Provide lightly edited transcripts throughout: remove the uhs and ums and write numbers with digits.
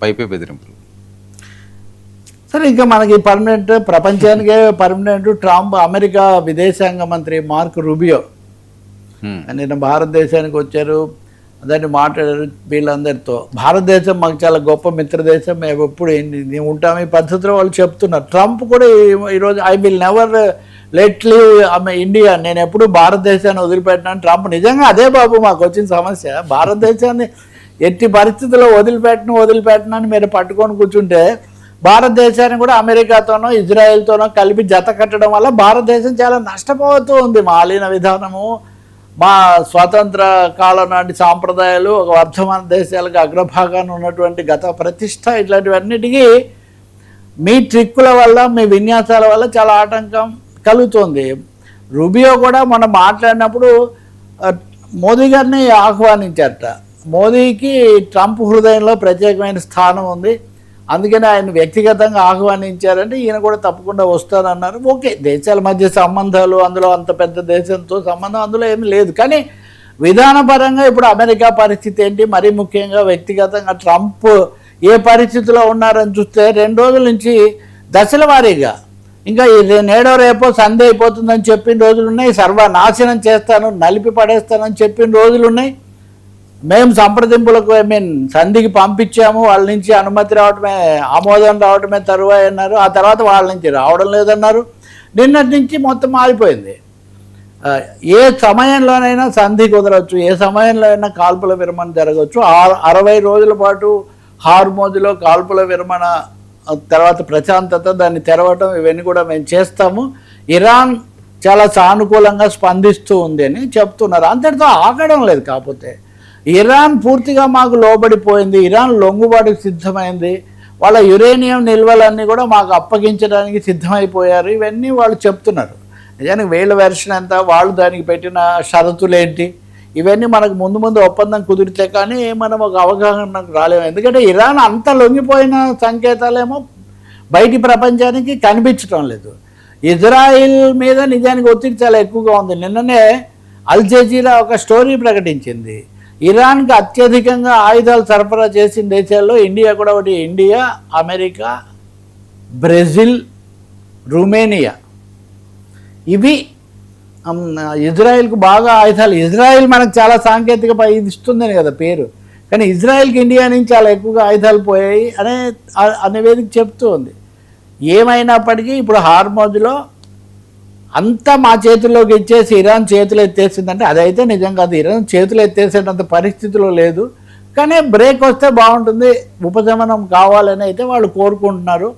పైపే బెదిరింపులు. సరే, ఇంకా మనకి పర్మనెంట్, ప్రపంచానికే పర్మనెంట్ ట్రంప్ అమెరికా విదేశాంగ మంత్రి మార్క్ రూబియో నిన్న భారతదేశానికి వచ్చారు. దాన్ని మాట్లాడారు వీళ్ళందరితో. భారతదేశం మాకు చాలా గొప్ప మిత్రదేశం, మేము ఎప్పుడు ఉంటాము ఈ పద్ధతిలో వాళ్ళు చెప్తున్నారు. ట్రంప్ కూడా ఈరోజు I will never let leave India, నేను ఎప్పుడు భారతదేశాన్ని వదిలిపెట్టినాను. ట్రంప్ నిజంగా అదే బాబు మాకు వచ్చిన సమస్య. భారతదేశాన్ని ఎట్టి పరిస్థితుల్లో వదిలిపెట్టనని మీరు పట్టుకొని కూర్చుంటే భారతదేశాన్ని కూడా అమెరికాతోనో ఇజ్రాయెల్తోనో కలిపి జత కట్టడం వల్ల భారతదేశం చాలా నష్టపోతూ ఉంది. మాలిన విధానము, మా స్వాతంత్ర కాలం నాటి సాంప్రదాయాలు, ఒక వర్ధమాన దేశాలకు అగ్రభాగాన్ని ఉన్నటువంటి గత ప్రతిష్ట, ఇట్లాంటివన్నిటికీ మీ ట్రిక్కుల వల్ల, మీ విన్యాసాల వల్ల చాలా ఆటంకం కలుగుతుంది. రూబియో కూడా మనం మాట్లాడినప్పుడు మోదీ గారిని ఆహ్వానించారట. మోదీకి ట్రంప్ హృదయంలో ప్రత్యేకమైన స్థానం ఉంది, అందుకని ఆయన వ్యక్తిగతంగా ఆహ్వానించారంటే ఈయన కూడా తప్పకుండా వస్తారన్నారు. ఓకే, దేశాల మధ్య సంబంధాలు, అందులో అంత పెద్ద దేశంతో సంబంధం అందులో ఏమీ లేదు. కానీ విధానపరంగా ఇప్పుడు అమెరికా పరిస్థితి ఏంటి, మరీ ముఖ్యంగా వ్యక్తిగతంగా ట్రంప్ ఏ పరిస్థితిలో ఉన్నారని చూస్తే 2 రోజుల నుంచి దశల వారీగా, ఇంకా నేడో రేపో సంధి అయిపోతుందని చెప్పిన రోజులు ఉన్నాయి, సర్వనాశనం చేస్తాను, నలిపి పడేస్తానని చెప్పిన రోజులు ఉన్నాయి. మేము సంప్రదింపులకు సంధికి పంపించాము, వాళ్ళ నుంచి అనుమతి రావటమే, ఆమోదం రావటమే తరువాయి అన్నారు. ఆ తర్వాత వాళ్ళ నుంచి రావడం లేదన్నారు. నిన్నటి నుంచి మొత్తం మారిపోయింది. ఏ సమయంలోనైనా సంధి కుదరవచ్చు, ఏ సమయంలో అయినా కాల్పుల విరమణ జరగవచ్చు. 60 రోజుల పాటు హార్మోజులో కాల్పుల విరమణ, తర్వాత ప్రశాంతత, దాన్ని తెరవటం, ఇవన్నీ కూడా మేము చేస్తాము. ఇరాన్ చాలా సానుకూలంగా స్పందిస్తూ ఉంది అని చెప్తున్నారు. అంతటితో ఆగడం లేదు. కాకపోతే ఇరాన్ పూర్తిగా మాకు లోబడిపోయింది, ఇరాన్ లొంగుబాటుకు సిద్ధమైంది, వాళ్ళ యురేనియం నిల్వలన్నీ కూడా మాకు అప్పగించడానికి సిద్ధమైపోయారు, ఇవన్నీ వాళ్ళు చెప్తున్నారు. నిజానికి వీళ్ళ వెర్షన్ ఎంత, వాళ్ళు దానికి పెట్టిన షరతులు ఏంటి, ఇవన్నీ మనకు ముందు ఒప్పందం కుదిరితే కానీ మనం ఒక అవగాహనకు రాలేము. ఎందుకంటే ఇరాన్ అంత లొంగిపోయిన సంకేతాలేమో బయటి ప్రపంచానికి కనిపించడం లేదు. ఇజ్రాయిల్ మీద నిజానికి ఒత్తిడి చాలా ఎక్కువగా ఉంది. నిన్ననే అల్ జజీరా ఒక స్టోరీ ప్రకటించింది. ఇరాన్కి అత్యధికంగా ఆయుధాలు సరఫరా చేసిన దేశాల్లో ఇండియా కూడా ఒకటి. ఇండియా, అమెరికా, బ్రెజిల్, రొమేనియా, ఇవి ఇజ్రాయిల్కు బాగా ఆయుధాలు. ఇజ్రాయిల్ మనకు చాలా సాంకేతిక ఇది ఇస్తుందని కదా పేరు, కానీ ఇజ్రాయిల్కి ఇండియా నుంచి చాలా ఎక్కువగా ఆయుధాలు పోయాయి అనే వేదిక చెప్తూ ఉంది. ఏమైనప్పటికీ ఇప్పుడు హార్మోజ్లో అంతా మా చేతుల్లోకి ఇచ్చేసి ఇరాన్ చేతులు ఎత్తేసిందంటే అదైతే నిజం కాదు. ఇరాన్ చేతులు ఎత్తేసేటంత పరిస్థితిలో లేదు. కానీ బ్రేక్ వస్తే బాగుంటుంది, ఉపశమనం కావాలని అయితే వాళ్ళు కోరుకుంటున్నారు.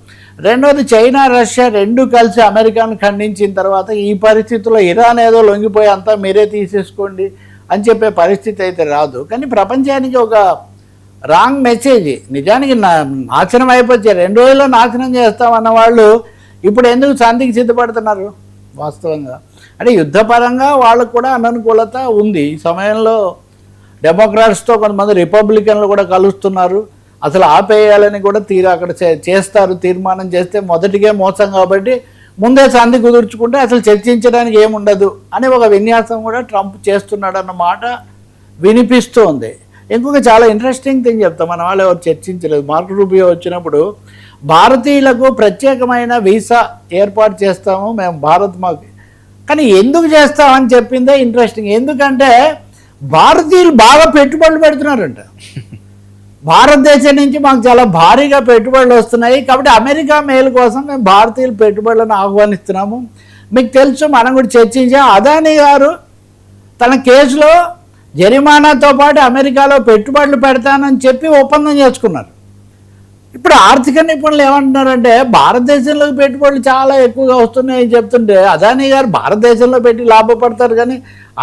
రెండోది, చైనా రష్యా రెండు కలిసి అమెరికాను ఖండించిన తర్వాత ఈ పరిస్థితుల్లో ఇరాన్ ఏదో లొంగిపోయి అంతా మీరే తీసేసుకోండి అని చెప్పే పరిస్థితి అయితే రాదు. కానీ ప్రపంచానికి ఒక రాంగ్ మెసేజ్. నిజానికి నాశనం అయిపోతే 2 రోజుల్లో నాశనం చేస్తామన్న వాళ్ళు ఇప్పుడు ఎందుకు సంధికి సిద్ధపడుతున్నారు? వాస్తవంగా అంటే యుద్ధపరంగా వాళ్ళకు కూడా అననుకూలత ఉంది. ఈ సమయంలో డెమోక్రాట్స్తో కొంతమంది రిపబ్లికన్లు కూడా కలుస్తున్నారు. అసలు ఆపేయాలని కూడా అక్కడ చేస్తారు, తీర్మానం చేస్తే మొదటికే మోసం కాబట్టి ముందే సంధి కుదుర్చుకుంటే అసలు చర్చించడానికి ఏముండదు అని ఒక విన్యాసం కూడా ట్రంప్ చేస్తున్నాడు అన్న మాట వినిపిస్తోంది. ఇంకొక చాలా ఇంట్రెస్టింగ్ థింగ్ చెప్తాం, మన వాళ్ళు ఎవరు చర్చించలేదు. మార్క్ రూబియో వచ్చినప్పుడు భారతీయులకు ప్రత్యేకమైన వీసా ఏర్పాటు చేస్తాము మేము భారత్ మాకు, కానీ ఎందుకు చేస్తామని చెప్పిందే ఇంట్రెస్టింగ్. ఎందుకంటే భారతీయులు బాగా పెట్టుబడులు పెడుతున్నారంట. భారతదేశం నుంచి మాకు చాలా భారీగా పెట్టుబడులు వస్తున్నాయి, కాబట్టి అమెరికా మేలు కోసం మేము భారతీయుల పెట్టుబడులను ఆహ్వానిస్తున్నాము. మీకు తెలుసు, మనం కూడా చర్చించాం, అదానీ గారు తన కేసులో జరిమానాతో పాటు అమెరికాలో పెట్టుబడులు పెడతానని చెప్పి ఒప్పందం చేసుకున్నారు. ఇప్పుడు ఆర్థిక నిపుణులు ఏమంటున్నారంటే భారతదేశంలోకి పెట్టుబడులు చాలా ఎక్కువగా వస్తున్నాయని చెప్తుంటే అదానీ గారు భారతదేశంలో పెట్టి లాభపడతారు కానీ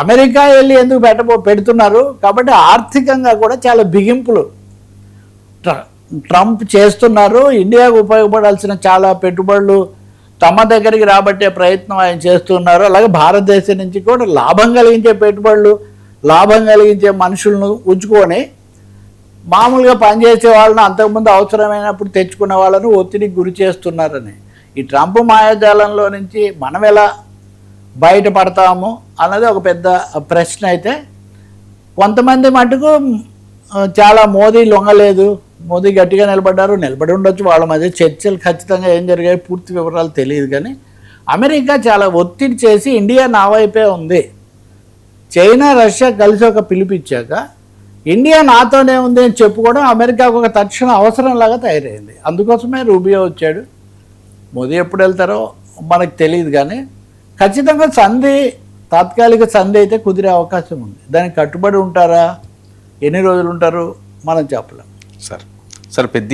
అమెరికా వెళ్ళి ఎందుకు పెడుతున్నారు. కాబట్టి ఆర్థికంగా కూడా చాలా బిగింపులు ట్రంప్ చేస్తున్నారు. ఇండియాకు ఉపయోగపడాల్సిన చాలా పెట్టుబడులు తమ దగ్గరికి రాబట్టే ప్రయత్నం ఆయన చేస్తున్నారు. అలాగే భారతదేశం నుంచి కూడా లాభం కలిగించే పెట్టుబడులు, లాభం కలిగించే మనుషులను ఉంచుకొని మామూలుగా పనిచేసే వాళ్ళని అంతకుముందు అవసరమైనప్పుడు తెచ్చుకున్న వాళ్ళను ఒత్తిడికి గురి చేస్తున్నారని. ఈ ట్రంప్ మాయాజాలంలో నుంచి మనం ఎలా బయటపడతాము అన్నది ఒక పెద్ద ప్రశ్న. అయితే కొంతమంది మటుకు చాలా మోదీ లొంగలేదు, మోదీ గట్టిగా నిలబడి ఉండొచ్చు. వాళ్ళ మధ్య చర్చలు ఖచ్చితంగా ఏం జరిగాయి పూర్తి వివరాలు తెలియదు. కానీ అమెరికా చాలా ఒత్తిడి చేసి ఇండియా నా వైపే ఉంది, చైనా రష్యా కలిసి ఒక పిలిపిచ్చాక ఇండియా నాతోనే ఉంది అని చెప్పుకోవడం అమెరికాకు ఒక తక్షణ అవసరంలాగా తయారైంది. అందుకోసమే రూబియో వచ్చాడు. మోదీ ఎప్పుడు వెళ్తారో మనకు తెలియదు. కానీ ఖచ్చితంగా తాత్కాలిక సంధి అయితే కుదిరే అవకాశం ఉంది. దానికి కట్టుబడి ఉంటారా, ఎన్ని రోజులు ఉంటారు మనం చెప్పలేం. సార్ పెద్ద